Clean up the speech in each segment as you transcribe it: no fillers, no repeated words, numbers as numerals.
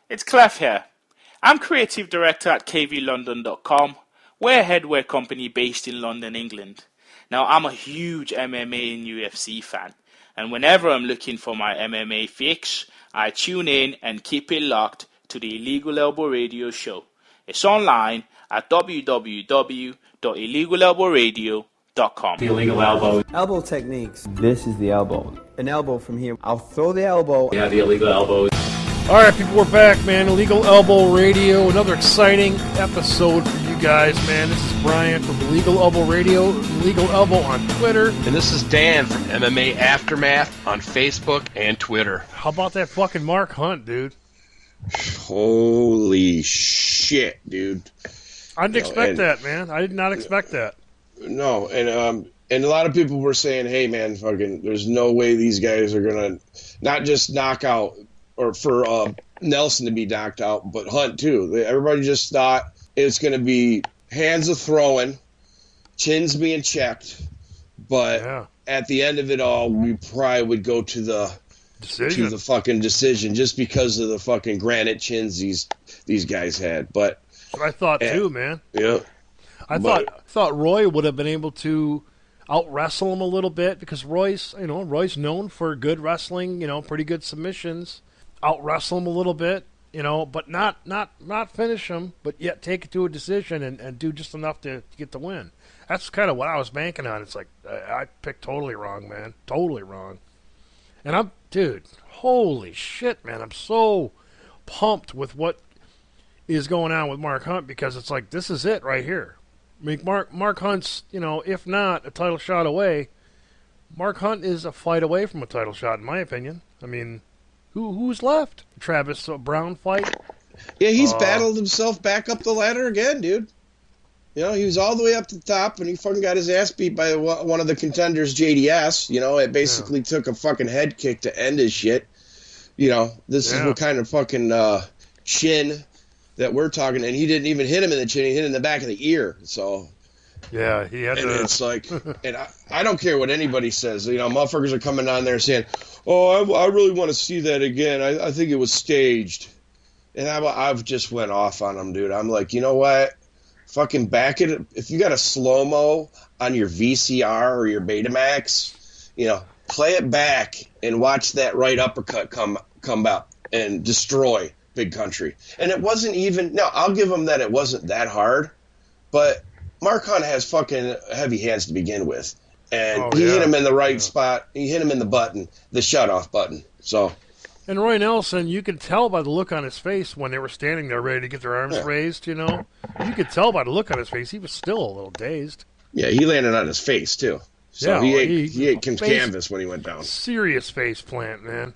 It's Clef here. I'm creative director at kvlondon.com. We're a headwear company based in London, England. Now, I'm a huge MMA and UFC fan, and whenever I'm looking for my MMA fix, I tune in and keep it locked to the Illegal Elbow Radio show. It's online at www.illegalelbowradio.com. The Illegal Elbow. Elbow techniques. This is the elbow. An elbow from here. I'll throw the elbow. Yeah, the Illegal Elbow. All right, people, we're back, man. Illegal Elbow Radio. Another exciting episode for you guys, man. This is Brian from Illegal Elbow Radio, Illegal Elbow on Twitter. And this is Dan from MMA Aftermath on Facebook and Twitter. How about that fucking Mark Hunt, dude? Holy shit, dude. I didn't expect that, man. I did not expect that. No, and a lot of people were saying, hey, man, fucking, there's no way these guys are going to not just knock out, or for Nelson to be knocked out, but Hunt too. Everybody just thought it was going to be hands of throwing, chins being checked, but at the end of it all, we probably would go to the fucking decision just because of the fucking granite chins these guys had. But I thought too, man. Yeah, I thought Roy would have been able to out wrestle him a little bit because Roy's known for good wrestling, pretty good submissions. Out wrestle him a little bit, but not finish him, but yet take it to a decision and do just enough to get the win. That's kind of what I was banking on. It's like I picked totally wrong, man, totally wrong. And holy shit, man, I'm so pumped with what is going on with Mark Hunt because it's like this is it right here. I mean, Mark Hunt's, if not a title shot away, Mark Hunt is a fight away from a title shot, in my opinion. I mean. Who's left? Travis Brown fight? Yeah, he's battled himself back up the ladder again, dude. He was all the way up to the top, and he fucking got his ass beat by one of the contenders, JDS. It basically took a fucking head kick to end his shit. This is what kind of fucking chin that we're talking, and he didn't even hit him in the chin, he hit him in the back of the ear, so... Yeah, he had to... And it's like... and I don't care what anybody says. Motherfuckers are coming on there saying, oh, I really want to see that again. I think it was staged. And I've just went off on him, dude. I'm like, you know what? Fucking back it. If you got a slow-mo on your VCR or your Betamax, play it back and watch that right uppercut come up and destroy Big Country. And it wasn't even... No, I'll give him that it wasn't that hard, but... Mark Hunt has fucking heavy hands to begin with, and he hit him in the right spot. He hit him in the button, the shutoff button. So, and Roy Nelson, you could tell by the look on his face when they were standing there ready to get their arms raised. You could tell by the look on his face he was still a little dazed. Yeah, he landed on his face too. So he ate canvas when he went down. Serious face plant, man.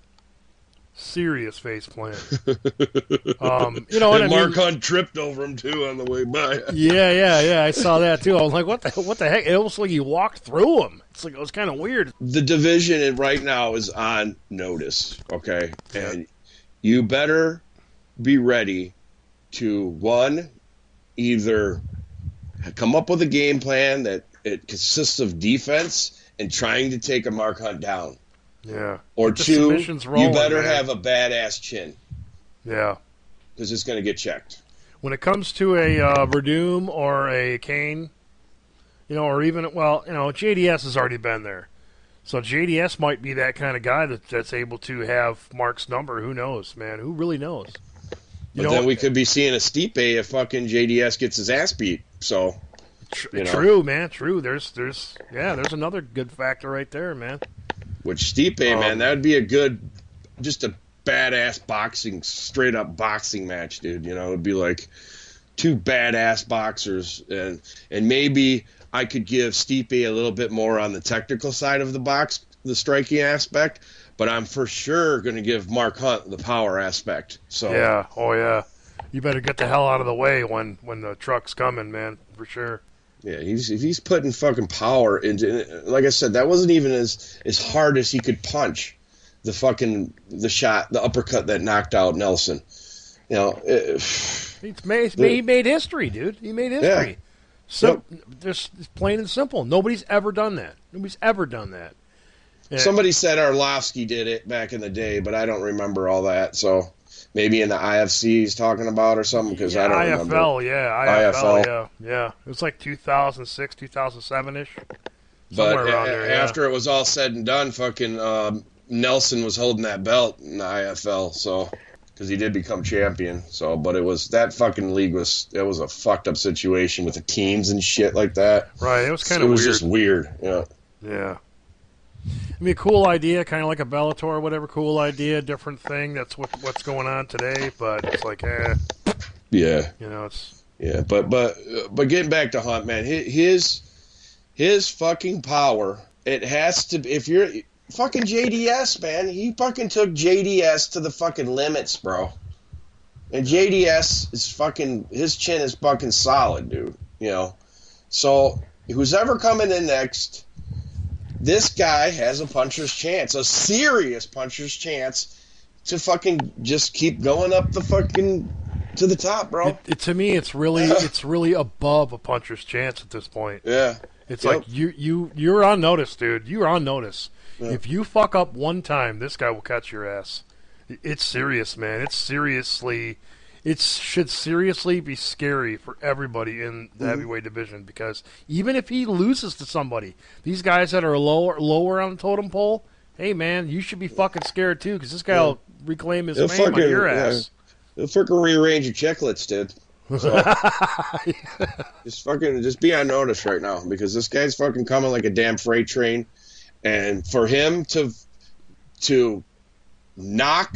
Serious face plant. And Mark Hunt tripped over him too on the way by. Yeah. I saw that too. I was like, what the heck? It almost like he walked through him. It's like it was kind of weird. The division right now is on notice, okay? And you better be ready to either come up with a game plan that it consists of defense and trying to take a Mark Hunt down. Yeah. Or two, you better have a badass chin. Yeah. Because it's going to get checked. When it comes to a Verdum or a Kane, or even, JDS has already been there. So JDS might be that kind of guy that's able to have Mark's number. Who knows, man? Who really knows? Then we could be seeing a Stipe if fucking JDS gets his ass beat. So, True, man. True. There's another good factor right there, man. Which Stipe, man, that would be just a badass straight up boxing match, dude. It would be like two badass boxers, and maybe I could give Stipe a little bit more on the technical side of the striking aspect, but I'm for sure going to give Mark Hunt the power aspect. So yeah, you better get the hell out of the way when the truck's coming, man, for sure. Yeah, if he's putting fucking power into, like I said, that wasn't even as hard as he could punch the shot, the uppercut that knocked out Nelson. He made history, dude. He made history. Yeah. So just plain and simple. Nobody's ever done that. Yeah. Somebody said Arlovsky did it back in the day, but I don't remember all that. So maybe in the IFC he's talking about or something, because I don't remember. IFL, yeah. It was like 2006, 2007-ish. But after it was all said and done, fucking Nelson was holding that belt in the IFL, so because he did become champion. So, but it was that fucking league was a fucked up situation with the teams and shit like that. Right, it was kind of weird. It was just weird. Yeah. Yeah. I mean, cool idea, kind of like a Bellator or whatever. Cool idea, different thing. That's what's going on today. But it's like, yeah, it's But getting back to Hunt, man, his fucking power. It has to. If you're fucking JDS, man, he fucking took JDS to the fucking limits, bro. And JDS is fucking, his chin is fucking solid, dude. So who's ever coming in next? This guy has a puncher's chance, a serious puncher's chance to fucking just keep going up the fucking to the top, bro. To me, it's really above a puncher's chance at this point. Yeah, it's like you're on notice, dude. You're on notice. Yeah. If you fuck up one time, this guy will catch your ass. It's serious, man. It should seriously be scary for everybody in the heavyweight division, because even if he loses to somebody, these guys that are lower on the totem pole, hey, man, you should be fucking scared too, because this guy will reclaim his fame on your ass. He'll fucking rearrange your checklets, dude. So, just be on notice right now, because this guy's fucking coming like a damn freight train, and for him to knock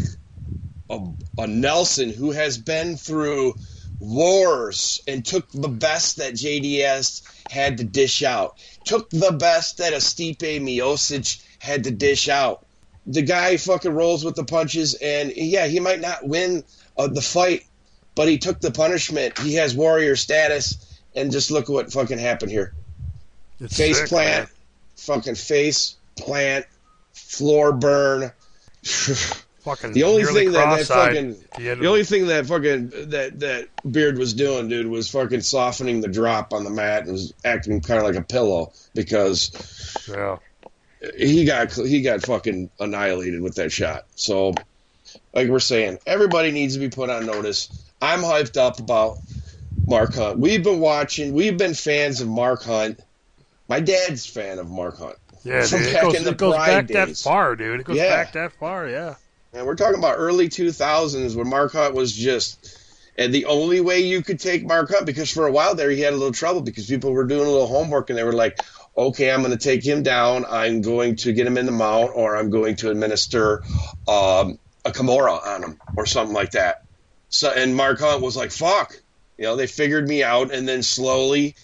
a Nelson who has been through wars and took the best that JDS had to dish out, took the best that a Stipe Miocic had to dish out. The guy fucking rolls with the punches, and yeah, he might not win the fight, but he took the punishment. He has warrior status, and just look what fucking happened here. It's face sick, plant, man. Fucking face plant, floor burn. Fucking the only thing that Beard was doing, dude, was fucking softening the drop on the mat and was acting kind of like a pillow, because he got fucking annihilated with that shot. So, like we're saying, everybody needs to be put on notice. I'm hyped up about Mark Hunt. We've been fans of Mark Hunt. My dad's fan of Mark Hunt. Yeah, dude, it goes back that far, dude. It goes back that far, yeah. And we're talking about early 2000s when Mark Hunt was just, and the only way you could take Mark Hunt, because for a while there he had a little trouble because people were doing a little homework and they were like, okay, I'm going to take him down, I'm going to get him in the mount, or I'm going to administer a Kimura on him or something like that. So, and Mark Hunt was like, fuck, they figured me out, and then slowly,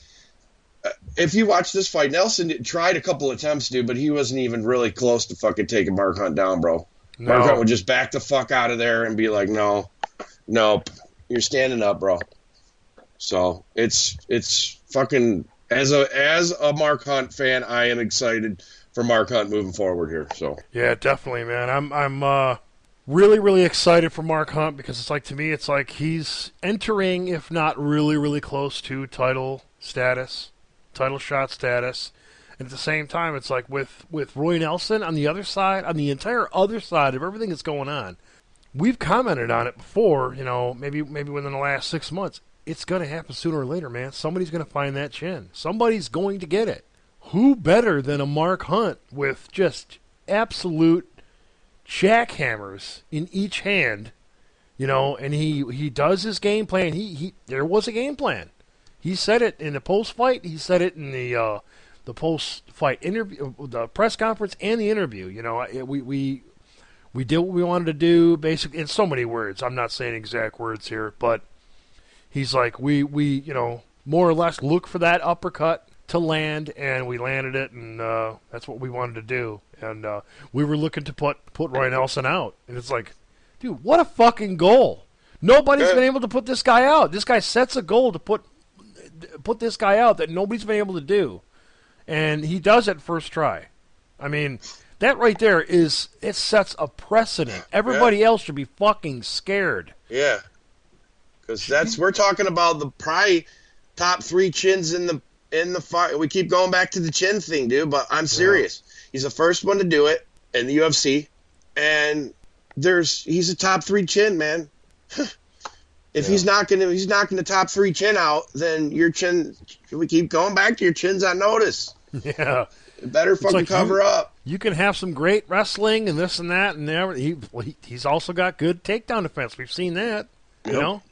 if you watch this fight, Nelson tried a couple attempts, dude, but he wasn't even really close to fucking taking Mark Hunt down, bro. No. Mark Hunt would just back the fuck out of there and be like, nope, you're standing up, bro. So it's fucking, as a Mark Hunt fan, I am excited for Mark Hunt moving forward here. So yeah, definitely, man. I'm really, really excited for Mark Hunt, because to me, it's like he's entering, if not really, really close to title shot status. And at the same time, it's like with Roy Nelson on the other side, on the entire other side of everything that's going on, we've commented on it before, maybe within the last 6 months. It's going to happen sooner or later, man. Somebody's going to find that chin. Somebody's going to get it. Who better than a Mark Hunt with just absolute jackhammers in each hand, and he does his game plan. There was a game plan. He said it in the post-fight. He said it in the post-fight interview, the press conference, and the interview. We did what we wanted to do, basically, in so many words. I'm not saying exact words here, but he's like, we more or less look for that uppercut to land, and we landed it, and that's what we wanted to do. And we were looking to put Roy Nelson out, and it's like, dude, what a fucking goal! Nobody's been able to put this guy out. This guy sets a goal to put this guy out that nobody's been able to do. And he does it first try. I mean, that right there it sets a precedent. Everybody else should be fucking scared. Yeah. Because we're talking about the probably top 3 chins in the fight. We keep going back to the chin thing, dude, but I'm serious. He's the first one to do it in the UFC. And he's a top 3 chin, man. If he's knocking the top 3 chin out, then your chin, we keep going back to your chin's on notice. Yeah. It better fucking cover up. You can have some great wrestling and this and that, and he's also got good takedown defense. We've seen that. Yep. You know,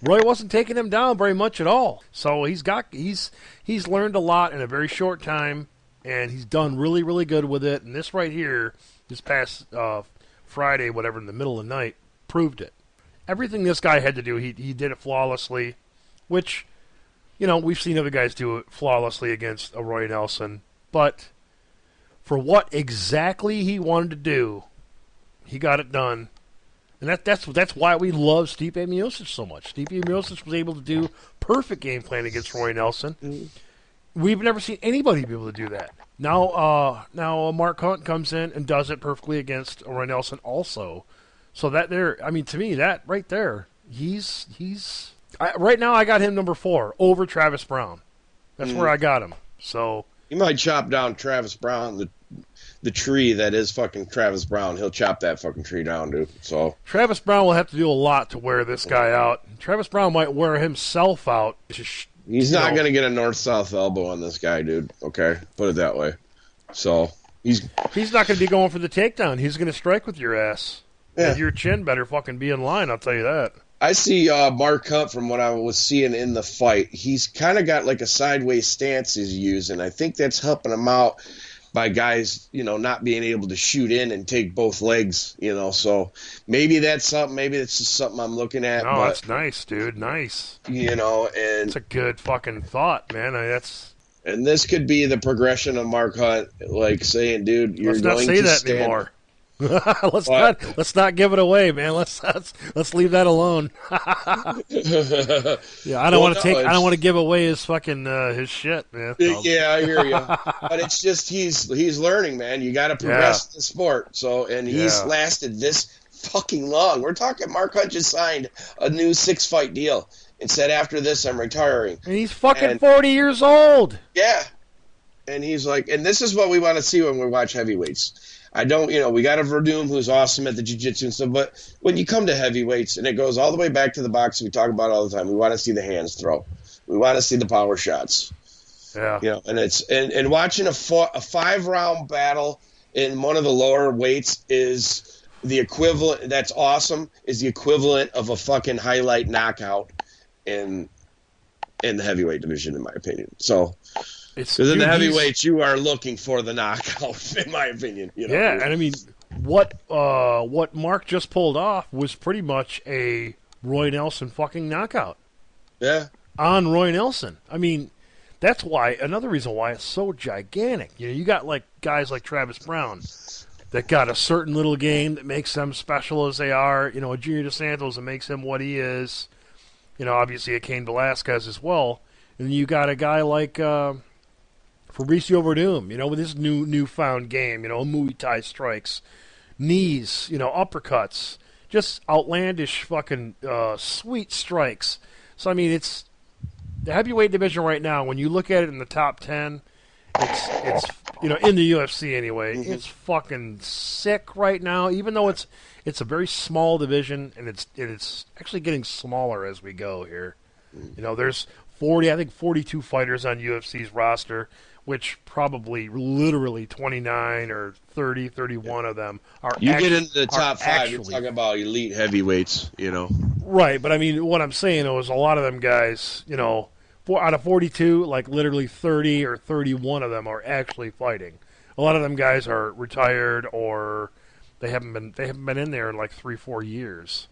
Roy wasn't taking him down very much at all. So he's learned a lot in a very short time, and he's done really, really good with it. And this right here, this past Friday, whatever, in the middle of the night, proved it. Everything this guy had to do, he did it flawlessly, which, you know, we've seen other guys do it flawlessly against a Roy Nelson, but for what exactly he wanted to do, he got it done. And that's why we love Stipe Miocic so much. Stipe Miocic was able to do perfect game plan against Roy Nelson. Mm-hmm. We've never seen anybody be able to do that. Now Mark Hunt comes in and does it perfectly against Roy Nelson also. So that there, I mean, to me, that right there, right now I got him number 4 over Travis Brown. That's where I got him. So he might chop down Travis Brown, the tree that is fucking Travis Brown. He'll chop that fucking tree down, dude. So Travis Brown will have to do a lot to wear this guy out. Travis Brown might wear himself out. He's not going to get a north-south elbow on this guy, dude. Okay, put it that way. So he's not going to be going for the takedown. He's going to strike with your ass. Yeah. And your chin better fucking be in line, I'll tell you that. I see Mark Hunt, from what I was seeing in the fight, he's kind of got like a sideways stance he's using. I think that's helping him out by guys, you know, not being able to shoot in and take both legs, you know. So maybe that's something. Maybe it's just something I'm looking at. No, that's nice, dude. Nice. You know, and it's a good fucking thought, man. And this could be the progression of Mark Hunt, like saying, dude, you're going to Let's not say that anymore. let's not give it away, man. Let's leave that alone. Yeah, I don't want to give away his fucking his shit, man. Yeah, I hear you. But it's just he's learning, man. You got to progress the sport. So, and he's lasted this fucking long. We're talking Mark Hunt just signed a new 6-fight deal and said, after this, I'm retiring. And he's fucking 40 years old. Yeah. And he's like, and this is what we want to see when we watch heavyweights. We got a Verdum who's awesome at the jiu-jitsu and stuff, but when you come to heavyweights, and it goes all the way back to the boxing we talk about all the time, we want to see the hands throw. We want to see the power shots. Yeah. You know, and it's and watching a 5-round battle in one of the lower weights is the equivalent. That's awesome. Is the equivalent of a fucking highlight knockout in the heavyweight division, in my opinion. So. Because in the heavyweights, you are looking for the knockout, in my opinion. You know? Yeah, and I mean, what Mark just pulled off was pretty much a Roy Nelson fucking knockout. Yeah. On Roy Nelson. I mean, that's why, another reason why it's so gigantic. You know, you got like guys like Travis Brown that got a certain little game that makes them special as they are. You know, a Junior DeSantos that makes him what he is. You know, obviously a Cain Velasquez as well. And you got a guy like Fabricio Verdum, you know, with his newfound game, you know, Muay Thai strikes, knees, you know, uppercuts, just outlandish fucking sweet strikes. So, I mean, it's the heavyweight division right now, when you look at it in the top 10, it's you know, in the UFC anyway, it's fucking sick right now, even though it's a very small division, and it's actually getting smaller as we go here. You know, there's 42 fighters on UFC's roster, which probably literally 29 or 30, 31 of them are get into the top 5, you're talking about elite heavyweights, you know. Right, but I mean, what I'm saying is a lot of them guys, you know, out of 42, like literally 30 or 31 of them are actually fighting. A lot of them guys are retired, or they haven't been in there in like 3-4 years.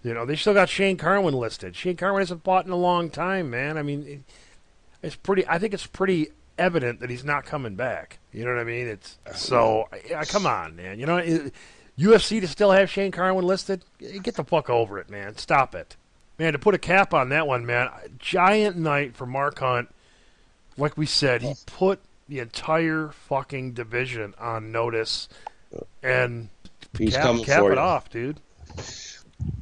You know, they still got Shane Carwin listed. Shane Carwin hasn't fought in a long time, man. I mean, I think it's pretty evident that he's not coming back. You know what I mean? Come on, man. You know, UFC to still have Shane Carwin listed? Get the fuck over it, man. Stop it. Man, to put a cap on that one, man, giant night for Mark Hunt. Like we said, he put the entire fucking division on notice, and he's cap it off, dude.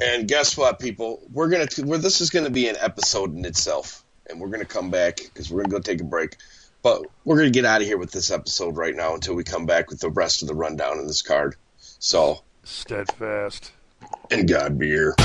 And guess what, people? This is gonna be an episode in itself, and we're gonna come back because we're gonna go take a break. But we're gonna get out of here with this episode right now until we come back with the rest of the rundown in this card. So Steadfast. And God beer.